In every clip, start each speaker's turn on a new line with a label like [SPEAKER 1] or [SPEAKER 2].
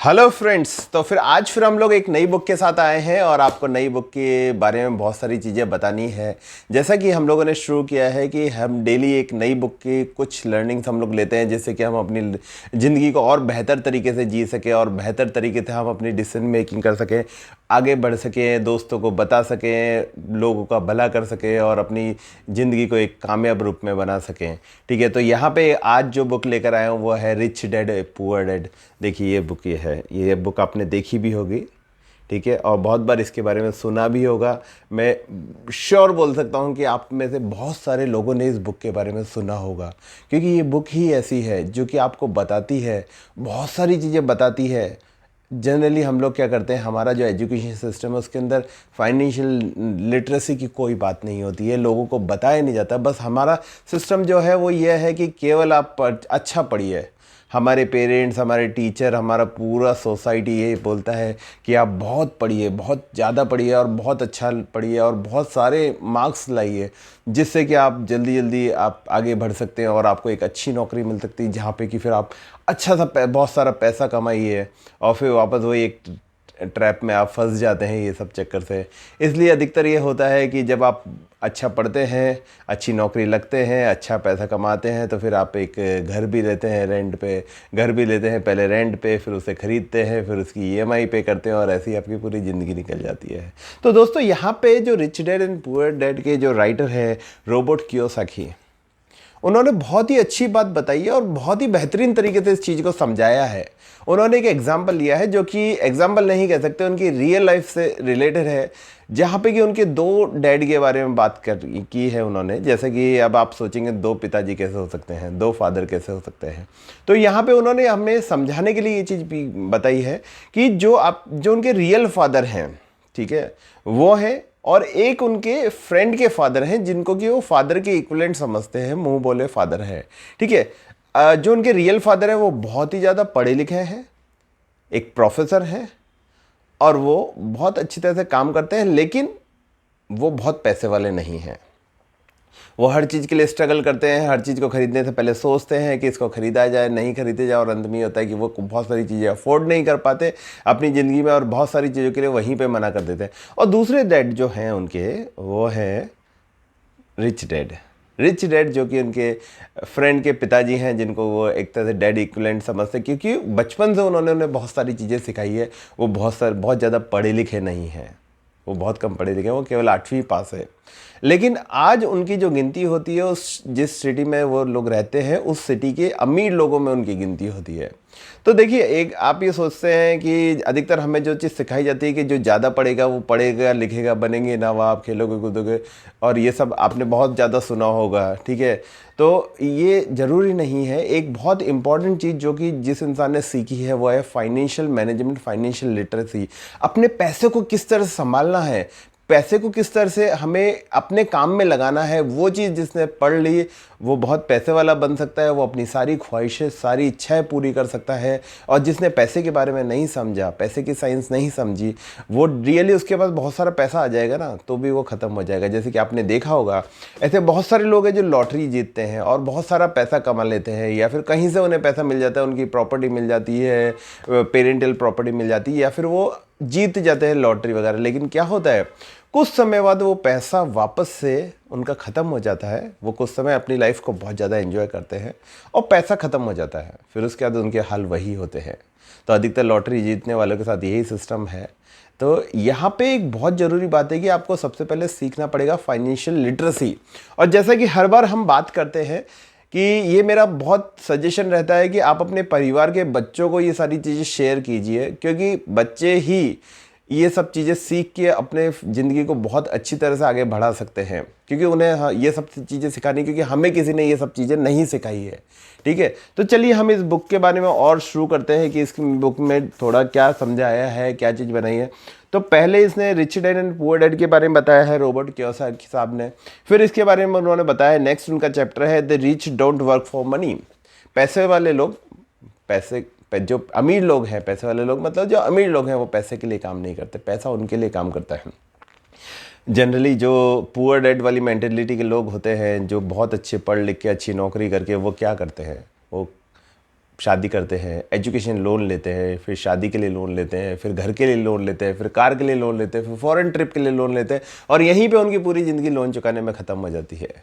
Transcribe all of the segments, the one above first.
[SPEAKER 1] Hello friends. तो फिर हम लोग एक नई बुक के साथ आए हैं और आपको नई बुक के बारे में बहुत सारी चीज़ें बतानी है। जैसा कि हम लोगों ने शुरू किया है कि हम डेली एक नई बुक की कुछ लर्निंग्स हम लोग लेते हैं, जिससे कि हम अपनी ज़िंदगी को और बेहतर तरीके से जी सकें और बेहतर तरीके से हम अपनी डिसीजन मेकिंग कर सकें, आगे बढ़ सकें, दोस्तों को बता सकें, लोगों का भला कर सकें और अपनी ज़िंदगी को एक कामयाब रूप में बना सकें। ठीक है, तो यहाँ पे आज जो बुक लेकर आया हूँ वो है रिच डैड पुअर डैड। देखिए ये बुक ये बुक आपने देखी भी होगी, ठीक है, और बहुत बार इसके बारे में सुना भी होगा। मैं श्योर बोल सकता हूँ कि आप में से बहुत सारे लोगों ने इस बुक के बारे में सुना होगा, क्योंकि ये बुक ही ऐसी है जो कि आपको बताती है, बहुत सारी चीज़ें बताती है। जनरली हम लोग क्या करते हैं, हमारा जो एजुकेशन सिस्टम है उसके अंदर फाइनेंशियल लिटरेसी की कोई बात नहीं होती है, लोगों को बताया नहीं जाता। बस हमारा सिस्टम जो है वो ये है कि केवल आप अच्छा पढ़िए। हमारे पेरेंट्स, हमारे टीचर, हमारा पूरा सोसाइटी ये बोलता है कि आप बहुत पढ़िए, बहुत ज़्यादा पढ़िए और बहुत अच्छा पढ़िए और बहुत सारे मार्क्स लाइए, जिससे कि आप जल्दी जल्दी आप आगे बढ़ सकते हैं और आपको एक अच्छी नौकरी मिल सकती है, जहाँ पे कि फिर आप अच्छा सा बहुत सारा पैसा कमाइए और फिर वापस वही एक ट्रैप में आप फंस जाते हैं ये सब चक्कर से। इसलिए अधिकतर ये होता है कि जब आप अच्छा पढ़ते हैं, अच्छी नौकरी लगते हैं, अच्छा पैसा कमाते हैं, तो फिर आप एक घर भी लेते हैं रेंट पे, घर भी लेते हैं पहले रेंट पे, फिर उसे ख़रीदते हैं, फिर उसकी ईएमआई पे करते हैं और ऐसी आपकी पूरी ज़िंदगी निकल जाती है। तो दोस्तों यहाँ पे जो rich dad and poor dad के जो राइटर हैं रोबर्ट कियोसाकी, उन्होंने बहुत ही अच्छी बात बताई है और बहुत ही बेहतरीन तरीके से इस चीज़ को समझाया है। उन्होंने एक एग्जाम्पल लिया है जो कि एग्जाम्पल नहीं कह सकते, उनकी रियल लाइफ से रिलेटेड है, जहाँ पे कि उनके दो डैड के बारे में बात की है उन्होंने। जैसे कि अब आप सोचेंगे दो पिताजी कैसे हो सकते हैं, दो फादर कैसे हो सकते हैं, तो यहाँ पे उन्होंने हमें समझाने के लिए ये चीज़ भी बताई है कि जो उनके रियल फादर हैं, ठीक है, वो हैं, और एक उनके फ्रेंड के फादर हैं जिनको कि वो फादर के इक्विवेलेंट समझते हैं, मुंह बोले फादर हैं। ठीक है, जो उनके रियल फादर हैं वो बहुत ही ज़्यादा पढ़े लिखे हैं, एक प्रोफेसर हैं और वो बहुत अच्छी तरह से काम करते हैं, लेकिन वो बहुत पैसे वाले नहीं हैं। वो हर चीज़ के लिए स्ट्रगल करते हैं, हर चीज़ को खरीदने से पहले सोचते हैं कि इसको खरीदा जाए, नहीं खरीदे जाए, और अंत में होता है कि वो बहुत सारी चीज़ें अफोर्ड नहीं कर पाते अपनी ज़िंदगी में और बहुत सारी चीज़ों के लिए वहीं पे मना कर देते हैं। और दूसरे डैड जो हैं उनके, वो हैं रिच डैड। रिच डैड जो कि उनके फ्रेंड के पिताजी हैं, जिनको वो एक तरह से डैड इक्विवेलेंट समझते हैं, क्योंकि बचपन से उन्होंने उन्हें बहुत सारी चीज़ें सिखाई है। वो बहुत ज़्यादा पढ़े लिखे नहीं हैं, वो बहुत कम पढ़े लिखे हैं, वो केवल 8वीं पास है। लेकिन आज उनकी जो गिनती होती है, उस जिस सिटी में वो लोग रहते हैं उस सिटी के अमीर लोगों में उनकी गिनती होती है। तो देखिए, एक आप ये सोचते हैं कि अधिकतर हमें जो चीज़ सिखाई जाती है कि जो ज़्यादा पढ़ेगा वो पढ़ेगा लिखेगा, बनेंगे नवाब, खेलोगे कूदोगे, और ये सब आपने बहुत ज़्यादा सुना होगा। ठीक है, तो ये ज़रूरी नहीं है। एक बहुत इंपॉर्टेंट चीज़ जो कि जिस इंसान ने सीखी है वो है फाइनेंशियल मैनेजमेंट, फाइनेंशियल लिटरेसी। अपने पैसे को किस तरह से संभालना है, पैसे को किस तरह से हमें अपने काम में लगाना है, वो चीज़ जिसने पढ़ ली वो बहुत पैसे वाला बन सकता है, वो अपनी सारी ख्वाहिशें, सारी इच्छाएं पूरी कर सकता है। और जिसने पैसे के बारे में नहीं समझा, पैसे की साइंस नहीं समझी, वो रियली उसके पास बहुत सारा पैसा आ जाएगा ना तो भी वो ख़त्म हो जाएगा। जैसे कि आपने देखा होगा, ऐसे बहुत सारे लोग हैं जो लॉटरी जीतते हैं और बहुत सारा पैसा कमा लेते हैं, या फिर कहीं से उन्हें पैसा मिल जाता है, उनकी प्रॉपर्टी मिल जाती है, पेरेंटल प्रॉपर्टी मिल जाती है, या फिर वो जीत जाते हैं लॉटरी वगैरह। लेकिन क्या होता है, कुछ समय बाद वो पैसा वापस से उनका ख़त्म हो जाता है। वो कुछ समय अपनी लाइफ को बहुत ज़्यादा एंजॉय करते हैं और पैसा ख़त्म हो जाता है, फिर उसके बाद उनके हाल वही होते हैं। तो अधिकतर लॉटरी जीतने वालों के साथ यही सिस्टम है। तो यहाँ पे एक बहुत ज़रूरी बात है कि आपको सबसे पहले सीखना पड़ेगा फाइनेंशियल लिटरेसी। और जैसा कि हर बार हम बात करते हैं कि ये मेरा बहुत सजेशन रहता है कि आप अपने परिवार के बच्चों को ये सारी चीज़ें शेयर कीजिए, क्योंकि बच्चे ही ये सब चीज़ें सीख के अपने ज़िंदगी को बहुत अच्छी तरह से आगे बढ़ा सकते हैं, क्योंकि उन्हें ये सब चीज़ें सिखानी, क्योंकि हमें किसी ने ये सब चीज़ें नहीं सिखाई है। ठीक है, तो चलिए हम इस बुक के बारे में और शुरू करते हैं कि इस बुक में थोड़ा क्या समझाया है, क्या चीज़ बनाई है। तो पहले इसने rich dad and poor dad के बारे में बताया है रोबर्ट कियोसाकी साहब ने। फिर इसके बारे में उन्होंने बताया, नेक्स्ट उनका चैप्टर है the rich don't work for money. पैसे वाले लोग, जो अमीर लोग हैं, पैसे वाले लोग मतलब जो अमीर लोग हैं, वो पैसे के लिए काम नहीं करते, पैसा उनके लिए काम करता है। जनरली जो पुअर डैड वाली मेंटेलिटी के लोग होते हैं, जो बहुत अच्छे पढ़ लिख के अच्छी नौकरी करके, वो क्या करते हैं, वो शादी करते हैं, एजुकेशन लोन लेते हैं, फिर शादी के लिए लोन लेते हैं, फिर घर के लिए लोन लेते हैं, फिर कार के लिए लोन लेते हैं, फिर फॉरेन ट्रिप के लिए लोन लेते हैं, और यहीं पे उनकी पूरी ज़िंदगी लोन चुकाने में ख़त्म हो जाती है,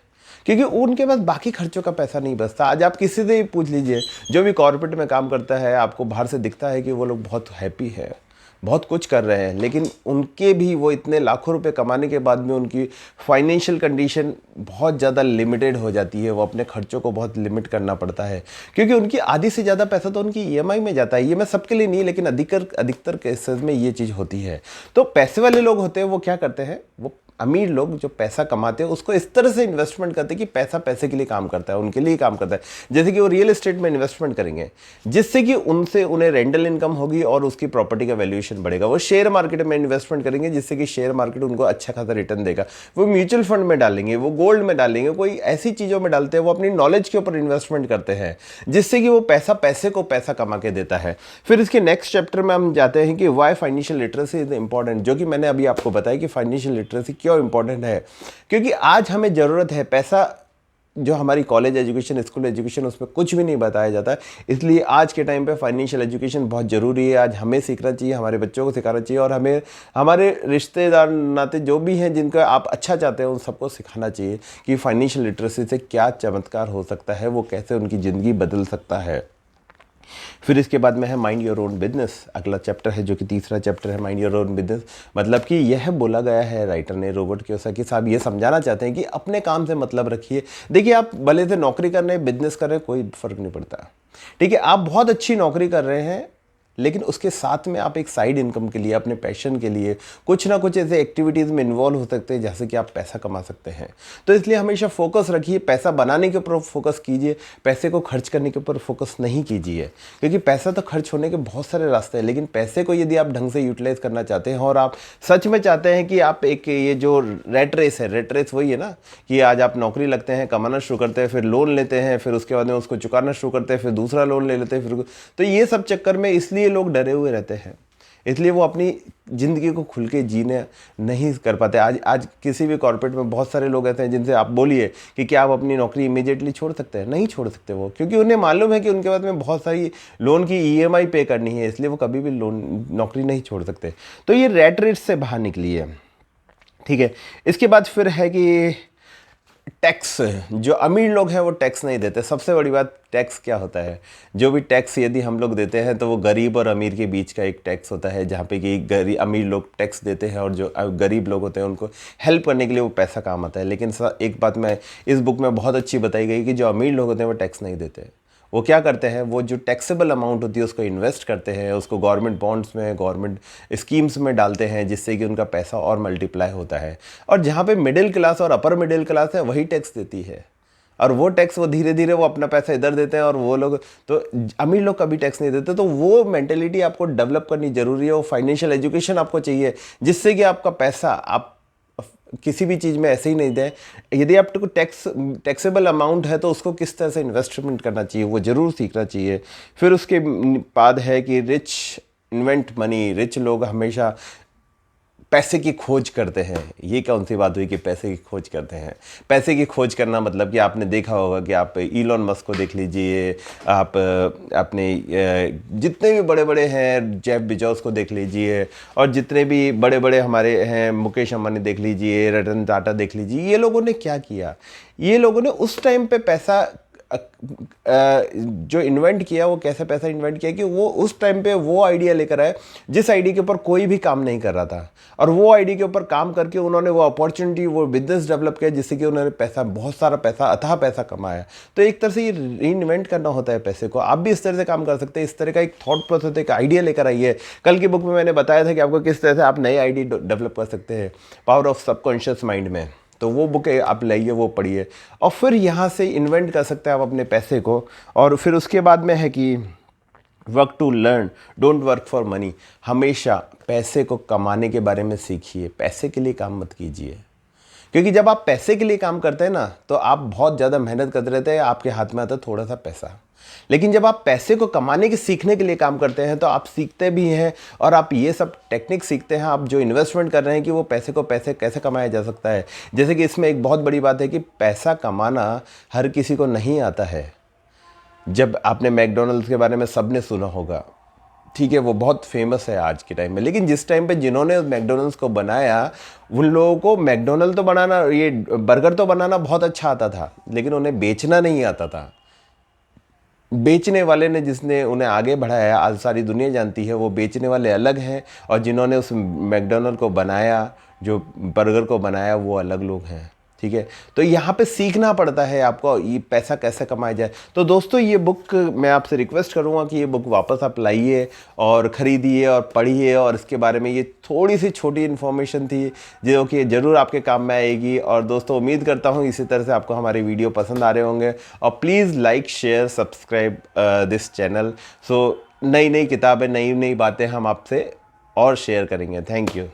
[SPEAKER 1] क्योंकि उनके पास बाकी खर्चों का पैसा नहीं बचता। आज आप किसी से भी पूछ लीजिए, जो भी कॉर्पोरेट में काम करता है, आपको बाहर से दिखता है कि वो लोग बहुत हैप्पी है, बहुत कुछ कर रहे हैं, लेकिन उनके भी वो इतने लाखों रुपए कमाने के बाद में उनकी फाइनेंशियल कंडीशन बहुत ज़्यादा लिमिटेड हो जाती है। वो अपने खर्चों को बहुत लिमिट करना पड़ता है, क्योंकि उनकी आधी से ज़्यादा पैसा तो उनकी ईएमआई में जाता है। ये मैं सबके लिए नहीं, लेकिन अधिकतर केसेस में ये चीज़ होती है। तो पैसे वाले लोग होते हैं वो क्या करते हैं, वो अमीर लोग जो पैसा कमाते हैं उसको इस तरह से इन्वेस्टमेंट करते हैं कि पैसा पैसे के लिए काम करता है, उनके लिए काम करता है। जैसे कि वो रियल एस्टेट में इन्वेस्टमेंट करेंगे, जिससे कि उनसे उन्हें रेंटल इनकम होगी और उसकी प्रॉपर्टी का वैल्यूएशन बढ़ेगा। वो शेयर मार्केट में इन्वेस्टमेंट करेंगे, जिससे कि शेयर मार्केट उनको अच्छा खासा रिटर्न देगा। वो म्यूचुअल फंड में डालेंगे, वो गोल्ड में डालेंगे, कोई ऐसी चीज़ों में डालते हैं। वो अपनी नॉलेज के ऊपर इन्वेस्टमेंट करते हैं, जिससे कि वो पैसा पैसे को पैसा कमा के देता है। फिर इसके नेक्स्ट चैप्टर में हम जाते हैं कि why financial literacy is important, जो कि मैंने अभी आपको बताया कि फाइनेंशियल लिटरेसी क्यों इंपॉर्टेंट है। क्योंकि आज हमें ज़रूरत है पैसा, जो हमारी कॉलेज एजुकेशन, स्कूल एजुकेशन, उसमें कुछ भी नहीं बताया जाता है। इसलिए आज के टाइम पे फाइनेंशियल एजुकेशन बहुत ज़रूरी है। आज हमें सीखना चाहिए, हमारे बच्चों को सिखाना चाहिए, और हमें हमारे रिश्तेदार नाते जो भी हैं जिनका आप अच्छा चाहते हैं उन सबको सिखाना चाहिए कि फाइनेंशियल लिटरेसी से क्या चमत्कार हो सकता है, वो कैसे उनकी ज़िंदगी बदल सकता है। फिर इसके बाद में है माइंड योर ओन बिजनेस, अगला चैप्टर है, जो कि तीसरा चैप्टर है, माइंड योर ओन बिजनेस। मतलब कि यह बोला गया है राइटर ने, रॉबर्ट कियोसाकी साहब ये समझाना चाहते हैं कि अपने काम से मतलब रखिए। देखिए, आप भले से नौकरी कर रहे हैं, बिजनेस कर रहे हैं, कोई फ़र्क नहीं पड़ता, ठीक है। आप बहुत अच्छी नौकरी कर रहे हैं, लेकिन उसके साथ में आप एक साइड इनकम के लिए, अपने पैशन के लिए कुछ ना कुछ ऐसे एक्टिविटीज़ में इन्वॉल्व हो सकते हैं, जैसे कि आप पैसा कमा सकते हैं। तो इसलिए हमेशा फोकस रखिए, पैसा बनाने के ऊपर फोकस कीजिए, पैसे को खर्च करने के ऊपर फोकस नहीं कीजिए। क्योंकि पैसा तो खर्च होने के बहुत सारे रास्ते हैं, लेकिन पैसे को यदि आप ढंग से यूटिलाइज करना चाहते हैं, और आप सच में चाहते हैं कि आप एक, ये जो रेट रेस है, रेट रेस वही है ना, कि आज आप नौकरी लगते हैं, कमाना शुरू करते हैं, फिर लोन लेते हैं, फिर उसके बाद में उसको चुकाना शुरू करते हैं, फिर दूसरा लोन ले लेते हैं, फिर तो ये सब चक्कर में इसलिए लोग डरे हुए रहते हैं, इसलिए वो अपनी ज़िंदगी को खुल के जीने नहीं कर पाते। आज किसी भी कॉर्पोरेट में बहुत सारे लोग ऐसे हैं जिनसे आप बोलिए कि क्या आप अपनी नौकरी इमीडिएटली छोड़ सकते हैं, नहीं छोड़ सकते वो, क्योंकि उन्हें मालूम है कि उनके बाद में बहुत सारी लोन की ईएमआई पे करनी है, इसलिए वो कभी भी नौकरी नहीं छोड़ सकते। तो ये रैट रेस से बाहर निकलिए, ठीक है। इसके बाद फिर है कि टैक्स, जो अमीर लोग हैं वो टैक्स नहीं देते। सबसे बड़ी बात, टैक्स क्या होता है? जो भी टैक्स यदि हम लोग देते हैं तो वो गरीब और अमीर के बीच का एक टैक्स होता है, जहाँ पे कि अमीर लोग टैक्स देते हैं और जो गरीब लोग होते हैं उनको हेल्प करने के लिए वो पैसा काम आता है। लेकिन एक बात मैं इस बुक में बहुत अच्छी बताई गई कि जो अमीर लोग होते हैं वो टैक्स नहीं देते। वो क्या करते हैं, वो जो टैक्सेबल अमाउंट होती है उसको इन्वेस्ट करते हैं, उसको गवर्नमेंट बॉन्ड्स में, गवर्नमेंट स्कीम्स में डालते हैं, जिससे कि उनका पैसा और मल्टीप्लाई होता है। और जहाँ पे मिडिल क्लास और अपर मिडिल क्लास है वही टैक्स देती है, और वो टैक्स वो धीरे धीरे वो अपना पैसा इधर देते हैं, और वो लोग तो अमीर लोग कभी टैक्स नहीं देते। तो वो मेंटेलिटी आपको डेवलप करनी जरूरी है। वो फाइनेंशियल एजुकेशन आपको चाहिए, जिससे कि आपका पैसा आप किसी भी चीज़ में ऐसे ही नहीं दें। यदि आपको टैक्सेबल अमाउंट है तो उसको किस तरह से इन्वेस्टमेंट करना चाहिए वो ज़रूर सीखना चाहिए। फिर उसके बाद है कि रिच इन्वेंट मनी, रिच लोग हमेशा पैसे की खोज करते हैं। ये कौन सी बात हुई कि पैसे की खोज करते हैं? पैसे की खोज करना मतलब कि आपने देखा होगा कि आप इलॉन मस्क को देख लीजिए, आप अपने जितने भी बड़े बड़े हैं, जेफ बेजोस को देख लीजिए, और जितने भी बड़े बड़े हमारे हैं, मुकेश अंबानी देख लीजिए, रतन टाटा देख लीजिए। ये लोगों ने क्या किया? ये लोगों ने उस टाइम पे पैसा जो इन्वेंट किया, वो कैसे पैसा इन्वेंट किया कि वो उस टाइम पे वो आइडिया लेकर आए जिस आइडिया के ऊपर कोई भी काम नहीं कर रहा था, और वो आइडिया के ऊपर काम करके उन्होंने वो अपॉर्चुनिटी, वो बिजनेस डेवलप किया, जिससे कि उन्होंने पैसा, बहुत सारा पैसा, अथाह पैसा कमाया। तो एक तरह से ये रीइन्वेंट करना होता है पैसे को। आप भी इस तरह से काम कर सकते हैं। इस तरह का एक थॉट प्रोसेस, एक आइडिया लेकर आइए। कल की बुक में मैंने बताया था कि आपको किस तरह से आप नए आइडिया डेवलप कर सकते हैं, पावर ऑफ सबकॉन्शियस माइंड में। तो वो बुक आप लाइए, वो पढ़िए, और फिर यहाँ से इन्वेंट कर सकते हैं आप अपने पैसे को। और फिर उसके बाद में है कि work to learn, don't work for money. हमेशा पैसे को कमाने के बारे में सीखिए, पैसे के लिए काम मत कीजिए। क्योंकि जब आप पैसे के लिए काम करते हैं ना, तो आप बहुत ज़्यादा मेहनत करते रहते हैं, आपके हाथ में आता है थोड़ा सा पैसा। लेकिन जब आप पैसे को कमाने के सीखने के लिए काम करते हैं, तो आप सीखते भी हैं, और आप ये सब टेक्निक सीखते हैं, आप जो इन्वेस्टमेंट कर रहे हैं कि वो पैसे को पैसे कैसे कमाया जा सकता है। जैसे कि इसमें एक बहुत बड़ी बात है कि पैसा कमाना हर किसी को नहीं आता है। जब आपने मैकडोनल्ड्स के बारे में सबने सुना होगा, ठीक है, वो बहुत फेमस है आज के टाइम में, लेकिन जिस टाइम पे जिन्होंने मैकडोनल्ड्स को बनाया उन लोगों को मैकडोनल्ड तो बनाना, ये बर्गर तो बनाना बहुत अच्छा आता था, लेकिन उन्हें बेचना नहीं आता था। बेचने वाले ने, जिसने उन्हें आगे बढ़ाया, आज सारी दुनिया जानती है, वो बेचने वाले अलग हैं, और जिन्होंने उस मैकडोनल्ड को बनाया, जो बर्गर को बनाया, वो अलग लोग हैं। ठीक है, तो यहाँ पे सीखना पड़ता है आपको ये पैसा कैसे कमाया जाए। तो दोस्तों, ये बुक मैं आपसे रिक्वेस्ट करूँगा कि ये बुक वापस आप लाइए और ख़रीदिए और पढ़िए, और इसके बारे में ये थोड़ी सी छोटी इन्फॉर्मेशन थी जो कि ज़रूर आपके काम में आएगी। और दोस्तों, उम्मीद करता हूँ इसी तरह से आपको हमारे वीडियो पसंद आ रहे होंगे, और please like share subscribe this channel. So नई नई किताबें, नई नई बातें हम आपसे और शेयर करेंगे। Thank you.